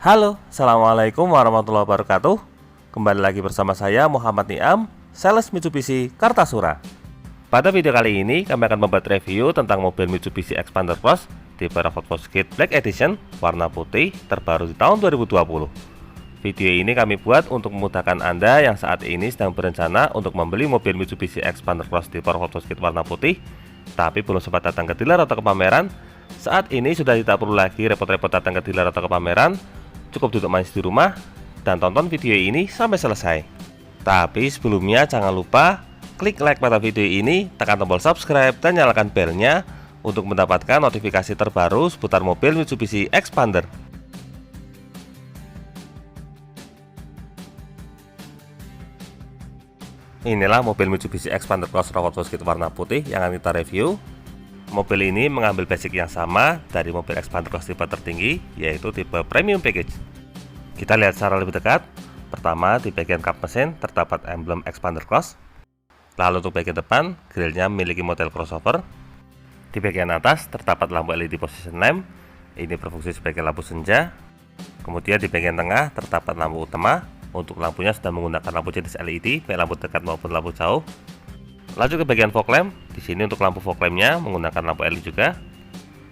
Halo, Assalamualaikum warahmatullahi wabarakatuh. Kembali lagi bersama saya Muhammad Niam, sales Mitsubishi Kartasura. Pada video kali ini kami akan membuat review tentang mobil Mitsubishi Xpander Cross tipe Rockford Black Edition warna putih terbaru di tahun 2020. Video ini kami buat untuk memudahkan Anda yang saat ini sedang berencana untuk membeli mobil Mitsubishi Xpander Cross tipe Rockford warna putih tapi belum sempat datang ke dealer atau ke pameran. Saat ini sudah tidak perlu lagi repot-repot datang ke dealer atau ke pameran. Cukup duduk manis di rumah dan tonton video ini sampai selesai. Tapi sebelumnya jangan lupa klik like pada video ini, tekan tombol subscribe dan nyalakan belnya untuk mendapatkan notifikasi terbaru seputar mobil Mitsubishi Xpander. Inilah mobil Mitsubishi Xpander Cross Rockford warna putih yang akan kita review. Mobil ini mengambil basic yang sama dari mobil Xpander Cross tipe tertinggi, yaitu tipe Premium Package. Kita lihat secara lebih dekat. Pertama, di bagian kap mesin terdapat emblem Xpander Cross. Lalu untuk bagian depan, grillnya memiliki model crossover. Di bagian atas terdapat lampu LED position lamp. Ini berfungsi sebagai lampu senja. Kemudian di bagian tengah terdapat lampu utama. Untuk lampunya sudah menggunakan lampu jenis LED, baik lampu dekat maupun lampu jauh. Lanjut ke bagian fog lamp. Di sini untuk lampu fog lampnya menggunakan lampu LED juga.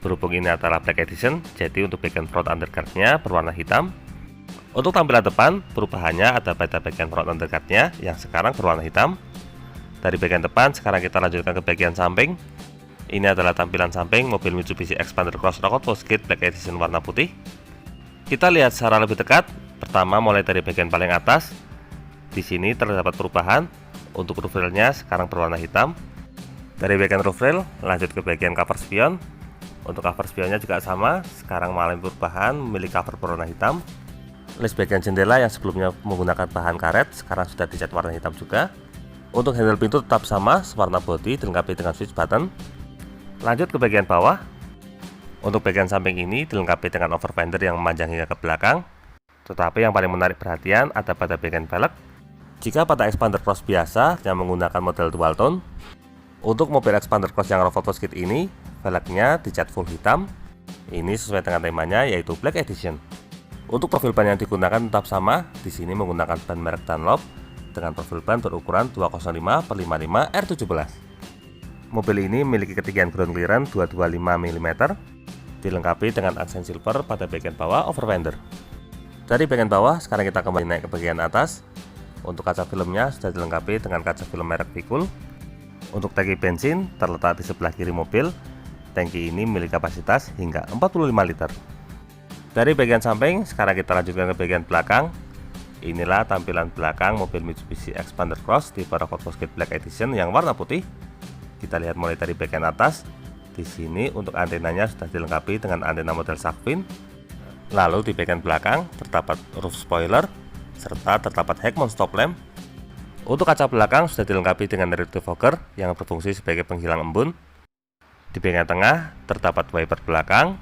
Berhubung ini adalah Black Edition, jadi untuk bagian front underguardnya berwarna hitam. Untuk tampilan depan, perubahannya ada pada bagian front underguardnya yang sekarang berwarna hitam. Dari bagian depan, sekarang kita lanjutkan ke bagian samping. Ini adalah tampilan samping mobil Mitsubishi Xpander Cross Rockford Black Edition warna putih. Kita lihat secara lebih dekat. Pertama, mulai dari bagian paling atas. Di sini terdapat perubahan. Untuk roof railnya sekarang berwarna hitam. Dari bagian roof rail lanjut ke bagian cover spion. Untuk cover spionnya juga sama, sekarang mengalami perubahan, memiliki cover berwarna hitam. List bagian jendela yang sebelumnya menggunakan bahan karet sekarang sudah dicat warna hitam juga. Untuk handle pintu tetap sama, sewarna bodi dilengkapi dengan switch button. Lanjut ke bagian bawah. Untuk bagian samping ini dilengkapi dengan over fender yang memanjang hingga ke belakang. Tetapi yang paling menarik perhatian ada pada bagian velg. Jika pada Xpander Cross biasa yang menggunakan model dual tone, untuk mobil Xpander Cross yang Rockford Kit ini, velgnya dicat full hitam. Ini sesuai dengan temanya, yaitu Black Edition. Untuk profil ban yang digunakan tetap sama, di sini menggunakan ban merek Dunlop dengan profil ban berukuran 205/55 R17. Mobil ini memiliki ketinggian ground clearance 225 mm, dilengkapi dengan aksen silver pada bagian bawah over fender. Dari bagian bawah, sekarang kita kembali naik ke bagian atas. Untuk kaca filmnya sudah dilengkapi dengan kaca film merek Vicul. Untuk tangki bensin terletak di sebelah kiri mobil. Tangki ini memiliki kapasitas hingga 45 liter. Dari bagian samping, sekarang kita lanjutkan ke bagian belakang. Inilah tampilan belakang mobil Mitsubishi Xpander Cross tipe Rockford Black Edition yang warna putih. Kita lihat mulai dari bagian atas. Di sini untuk antenanya sudah dilengkapi dengan antena model shark fin. Lalu di bagian belakang terdapat roof spoiler serta terdapat head mount stop lamp. Untuk kaca belakang sudah dilengkapi dengan rear defogger yang berfungsi sebagai penghilang embun. Di bagian tengah terdapat wiper belakang.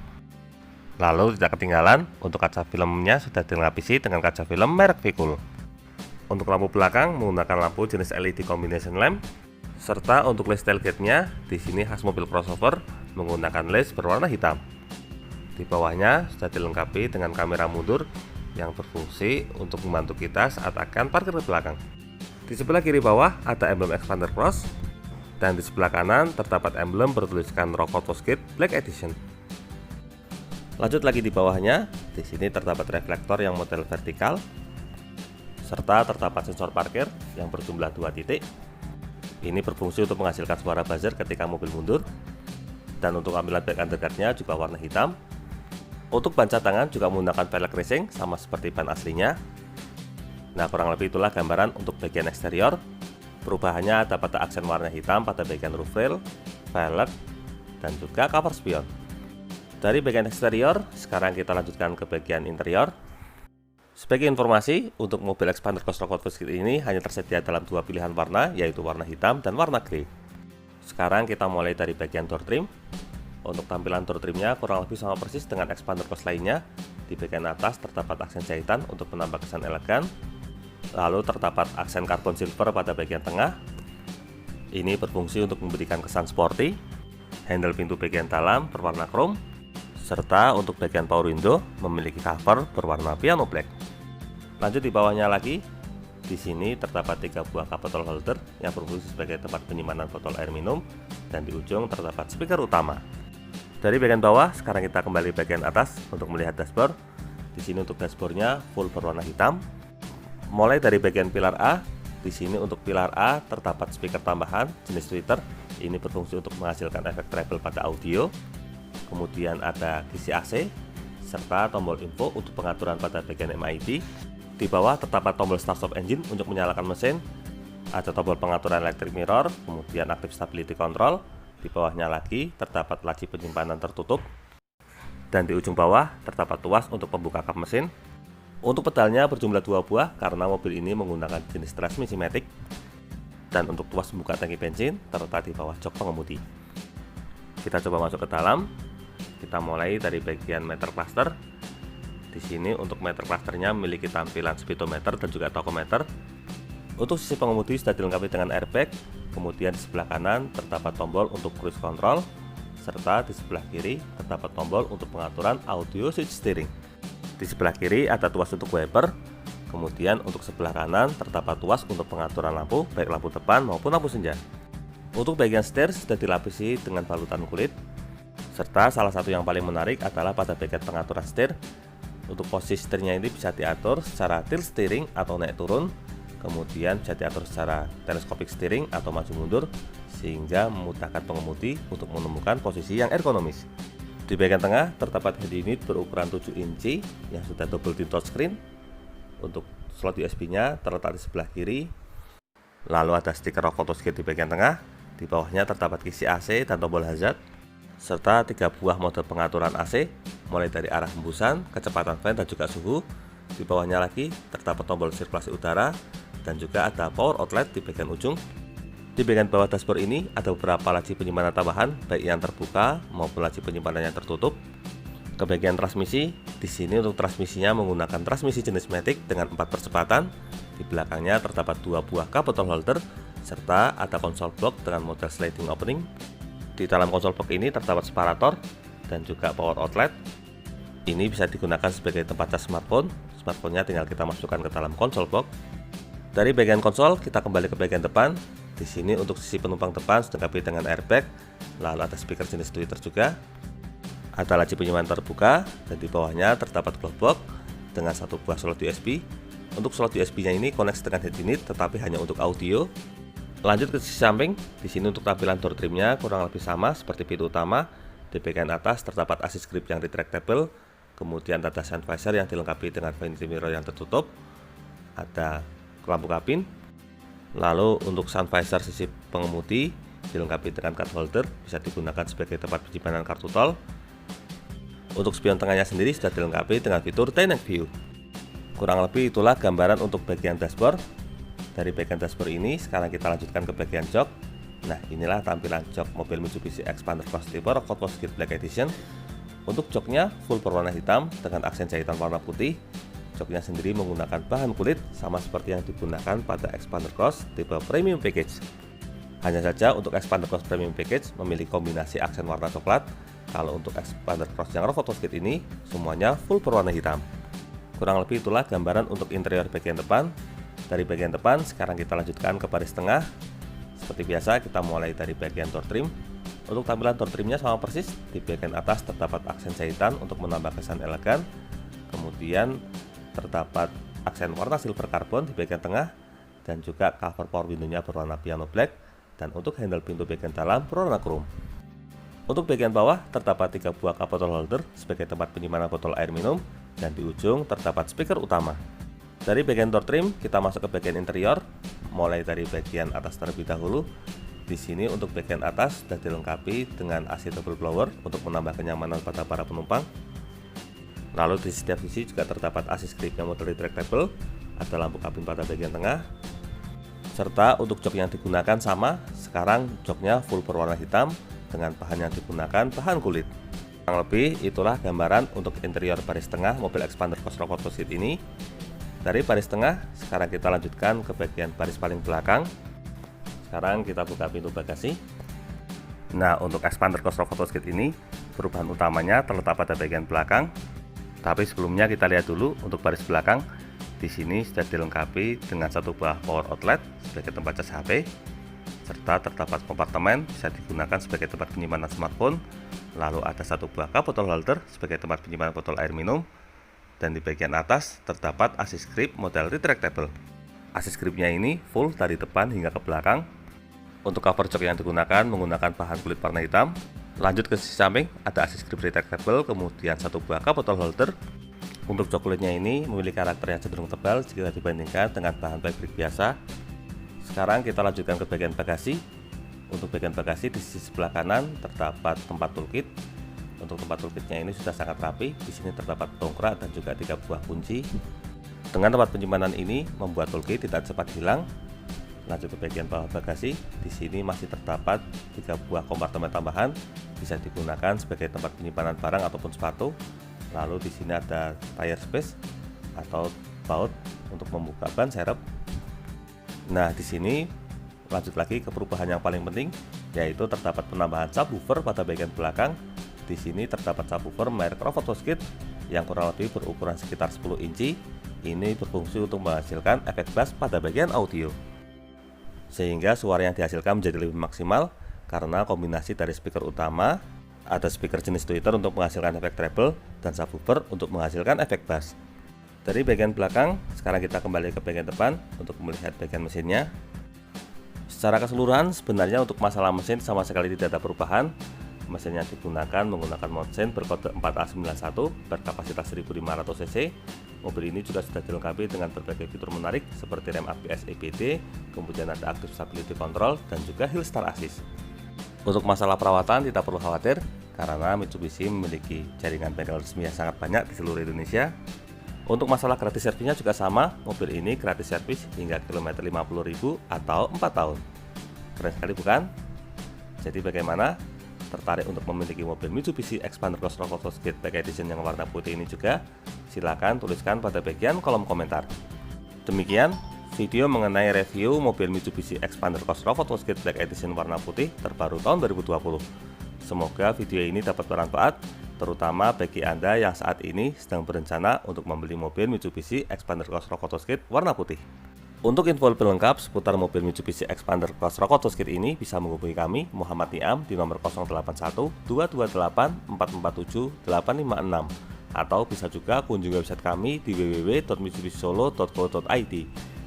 Lalu tidak ketinggalan, untuk kaca filmnya sudah dilengkapi dengan kaca film merek Vicul. Untuk lampu belakang menggunakan lampu jenis LED combination lamp. Serta untuk list tailgate-nya di sini khas mobil crossover menggunakan list berwarna hitam. Di bawahnya sudah dilengkapi dengan kamera mundur yang berfungsi untuk membantu kita saat akan parkir ke belakang. Di sebelah kiri bawah ada emblem Xpander Cross, dan di sebelah kanan terdapat emblem bertuliskan Rockford Black Edition. Lanjut lagi di bawahnya, di sini terdapat reflektor yang model vertikal, serta terdapat sensor parkir yang berjumlah 2 titik. Ini berfungsi untuk menghasilkan suara buzzer ketika mobil mundur, dan untuk tampilan back underguardnya juga warna hitam. Untuk ban cadangan juga menggunakan velg racing sama seperti ban aslinya. Nah, kurang lebih itulah gambaran untuk bagian eksterior. Perubahannya ada pada aksen warna hitam pada bagian roof rail, velg, dan juga cover spion. Dari bagian eksterior, sekarang kita lanjutkan ke bagian interior. Sebagai informasi, untuk mobil Xpander Cross Rockford ini hanya tersedia dalam 2 pilihan warna, yaitu warna hitam dan warna grey. Sekarang kita mulai dari bagian door trim. Untuk tampilan door trimnya kurang lebih sama persis dengan Xpander Cross lainnya. Di bagian atas terdapat aksen jahitan untuk menambah kesan elegan. Lalu terdapat aksen karbon silver pada bagian tengah. Ini berfungsi untuk memberikan kesan sporty. Handle pintu bagian dalam berwarna chrome. serta untuk bagian power window memiliki cover berwarna piano black. Lanjut di bawahnya lagi, di sini terdapat 3 buah cup bottle holder yang berfungsi sebagai tempat penyimpanan botol air minum, dan di ujung terdapat speaker utama. Dari bagian bawah, sekarang kita kembali bagian atas untuk melihat dashboard. Di sini untuk dashboardnya full berwarna hitam. Mulai dari bagian pilar A, di sini untuk pilar A terdapat speaker tambahan jenis tweeter. Ini berfungsi untuk menghasilkan efek treble pada audio. Kemudian ada kisi AC serta tombol info untuk pengaturan pada bagian MID. Di bawah terdapat tombol start stop engine untuk menyalakan mesin. Ada tombol pengaturan electric mirror, kemudian active stability control. Di bawahnya lagi terdapat laci penyimpanan tertutup. Dan di ujung bawah terdapat tuas untuk pembuka kap mesin. Untuk pedalnya berjumlah 2 buah karena mobil ini menggunakan jenis transmisi matic. Dan untuk tuas membuka tangki bensin terletak di bawah jok pengemudi. Kita coba masuk ke dalam. Kita mulai dari bagian meter cluster. Di sini untuk meter clusternya memiliki tampilan speedometer dan juga tachometer. Untuk sisi pengemudi sudah dilengkapi dengan airbag. Kemudian di sebelah kanan terdapat tombol untuk cruise control, serta di sebelah kiri terdapat tombol untuk pengaturan audio switch steering. Di sebelah kiri ada tuas untuk wiper. Kemudian untuk sebelah kanan terdapat tuas untuk pengaturan lampu, baik lampu depan maupun lampu senja. Untuk bagian setir sudah dilapisi dengan balutan kulit. Serta salah satu yang paling menarik adalah pada bagian pengaturan setir. Untuk posisi setirnya ini bisa diatur secara tilt steering atau naik turun. Kemudian bisa diatur secara telescopic steering atau maju mundur, sehingga memudahkan pengemudi untuk menemukan posisi yang ergonomis. Di bagian tengah terdapat head unit berukuran 7 inci yang sudah double tint touchscreen. Untuk slot USB-nya terletak di sebelah kiri. Lalu ada stiker rock photoscape di bagian tengah. Di bawahnya terdapat kisi AC dan tombol hazard, serta 3 buah mode pengaturan AC, mulai dari arah hembusan, kecepatan fan, dan juga suhu. Di bawahnya lagi terdapat tombol sirkulasi udara, dan juga ada power outlet di bagian ujung. Di bagian bawah dashboard ini ada beberapa laci penyimpanan tambahan, baik yang terbuka maupun laci penyimpanan yang tertutup. Ke bagian transmisi, di sini untuk transmisinya menggunakan transmisi jenis matic dengan 4 percepatan. Di belakangnya terdapat 2 buah cup bottle holder, serta ada konsol box dengan model sliding opening. Di dalam konsol box ini terdapat separator dan juga power outlet. Ini bisa digunakan sebagai tempat cas smartphone. Smartphone-nya tinggal kita masukkan ke dalam konsol box. Dari bagian konsol kita kembali ke bagian depan. Di sini untuk sisi penumpang depan sudah dilengkapi dengan airbag. Lalu ada speaker jenis tweeter juga. Ada laci penyimpanan terbuka, dan di bawahnya terdapat glove box dengan 1 buah slot USB. Untuk slot USB-nya ini koneksi dengan head unit, tetapi hanya untuk audio. Lanjut ke sisi samping. Di sini untuk tampilan door trimnya kurang lebih sama seperti pintu utama. Di bagian atas terdapat assist grip yang retractable. Kemudian ada sun visor yang dilengkapi dengan vanity mirror yang tertutup. Ada lampu kabin. Lalu untuk sun visor sisi pengemudi dilengkapi dengan card holder, bisa digunakan sebagai tempat penyimpanan kartu tol. Untuk spion tengahnya sendiri sudah dilengkapi dengan fitur dynamic view. Kurang lebih itulah gambaran untuk bagian dashboard. Dari bagian dashboard ini sekarang kita lanjutkan ke bagian jok. Nah, inilah tampilan jok mobil Mitsubishi Xpander Cross tipe Rock Photoscape Black Edition. Untuk joknya full berwarna hitam dengan aksen jahitan warna putih. Joknya sendiri menggunakan bahan kulit sama seperti yang digunakan pada Xpander Cross tipe Premium Package. Hanya saja untuk Xpander Cross Premium Package memiliki kombinasi aksen warna coklat. Kalau untuk Xpander Cross yang Rock Photoscape ini semuanya full berwarna hitam. Kurang lebih itulah gambaran untuk interior bagian depan. Dari bagian depan sekarang kita lanjutkan ke baris tengah. Seperti biasa kita mulai dari bagian door trim. Untuk tampilan door trimnya sama persis. Di bagian atas terdapat aksen jahitan untuk menambah kesan elegan. Kemudian terdapat aksen warna silver carbon di bagian tengah, dan juga cover power window-nya berwarna piano black, dan untuk handle pintu bagian dalam berwarna chrome. Untuk bagian bawah terdapat 3 buah cup bottle holder sebagai tempat penyimpanan botol air minum, dan di ujung terdapat speaker utama. Dari bagian door trim kita masuk ke bagian interior, mulai dari bagian atas terlebih dahulu. Di sini untuk bagian atas sudah dilengkapi dengan AC double blower untuk menambah kenyamanan pada para penumpang. Lalu di setiap sisi juga terdapat assist grip yang model retractable, ada lampu kabin pada bagian tengah, serta untuk jok yang digunakan sama. Sekarang joknya full berwarna hitam dengan bahan yang digunakan bahan kulit. Kurang lebih itulah gambaran untuk interior baris tengah mobil Xpander Cross Rock Photoscape ini. Dari baris tengah sekarang kita lanjutkan ke bagian baris paling belakang. Sekarang kita buka pintu bagasi. Nah, untuk expander cross photo skid ini, perubahan utamanya terletak pada bagian belakang. Tapi sebelumnya kita lihat dulu untuk baris belakang. Di sini sudah dilengkapi dengan satu buah power outlet sebagai tempat cas HP, serta terdapat kompartemen bisa digunakan sebagai tempat penyimpanan smartphone. Lalu ada satu buah cup bottle holder sebagai tempat penyimpanan botol air minum. Dan di bagian atas terdapat assist grip model retractable. Assist gripnya ini full dari depan hingga ke belakang. Untuk cover jok yang digunakan menggunakan bahan kulit warna hitam. Lanjut ke sisi samping, ada assist grip retractable, kemudian satu buah cup bottle holder. Untuk jok kulitnya ini memiliki karakter yang cenderung tebal jika dibandingkan dengan bahan fabric biasa. Sekarang kita lanjutkan ke bagian bagasi. Untuk bagian bagasi di sisi sebelah kanan terdapat tempat toolkit. Untuk tempat toolkitnya ini sudah sangat rapi. Di sini terdapat dongkrak dan juga 3 buah kunci. Dengan tempat penyimpanan ini membuat toolkit tidak cepat hilang. Lanjut ke bagian bawah bagasi, di sini masih terdapat 3 buah kompartemen tambahan, bisa digunakan sebagai tempat penyimpanan barang ataupun sepatu. Lalu di sini ada tire space atau baut untuk membuka ban serep. Nah, di sini lanjut lagi ke perubahan yang paling penting, yaitu terdapat penambahan subwoofer pada bagian belakang. Di sini terdapat subwoofer merek Photo Skid yang kurang lebih berukuran sekitar 10 inci. Ini berfungsi untuk menghasilkan efek bass pada bagian audio, sehingga suara yang dihasilkan menjadi lebih maksimal karena kombinasi dari speaker utama, ada speaker jenis tweeter untuk menghasilkan efek treble, dan subwoofer untuk menghasilkan efek bass. Dari bagian belakang, sekarang kita kembali ke bagian depan untuk melihat bagian mesinnya. Secara keseluruhan sebenarnya untuk masalah mesin sama sekali tidak ada perubahan. Mesin yang digunakan menggunakan mesin berkode 4A91 berkapasitas 1500 cc. Mobil ini juga sudah dilengkapi dengan berbagai fitur menarik seperti rem ABS EBD, kemudian ada active stability control dan juga hill start assist. Untuk masalah perawatan tidak perlu khawatir karena Mitsubishi memiliki jaringan bengkel resmi yang sangat banyak di seluruh Indonesia. Untuk masalah gratis servisnya juga sama, mobil ini gratis servis hingga kilometer 50.000 atau 4 tahun. Keren sekali bukan? Jadi bagaimana? Tertarik untuk memiliki mobil Mitsubishi Expander Cross Photo Skid Black Edition yang warna putih ini juga? Silakan tuliskan pada bagian kolom komentar. Demikian video mengenai review mobil Mitsubishi Expander Cross Photo Skid Black Edition warna putih terbaru tahun 2020. Semoga video ini dapat bermanfaat, terutama bagi Anda yang saat ini sedang berencana untuk membeli mobil Mitsubishi Expander Cross Photo Skid warna putih. Untuk info lebih lengkap seputar mobil Mitsubishi Expander Cross Photo Skid ini bisa menghubungi kami, Muhammad Niam, di nomor 081 228 447 856, atau bisa juga kunjungi website kami di www.mitsubishisolo.co.id.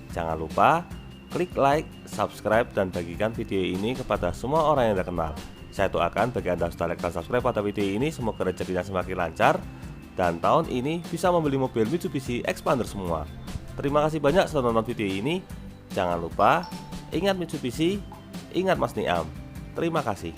Jangan lupa klik like, subscribe, dan bagikan video ini kepada semua orang yang Anda kenal. Saya doakan bagi Anda sudah like dan subscribe pada video ini, semoga rezekinya semakin lancar dan tahun ini bisa membeli mobil Mitsubishi Expander semua. Terima kasih banyak sudah nonton video ini. Jangan lupa ingat Mitsubishi, ingat Mas Niam. Terima kasih.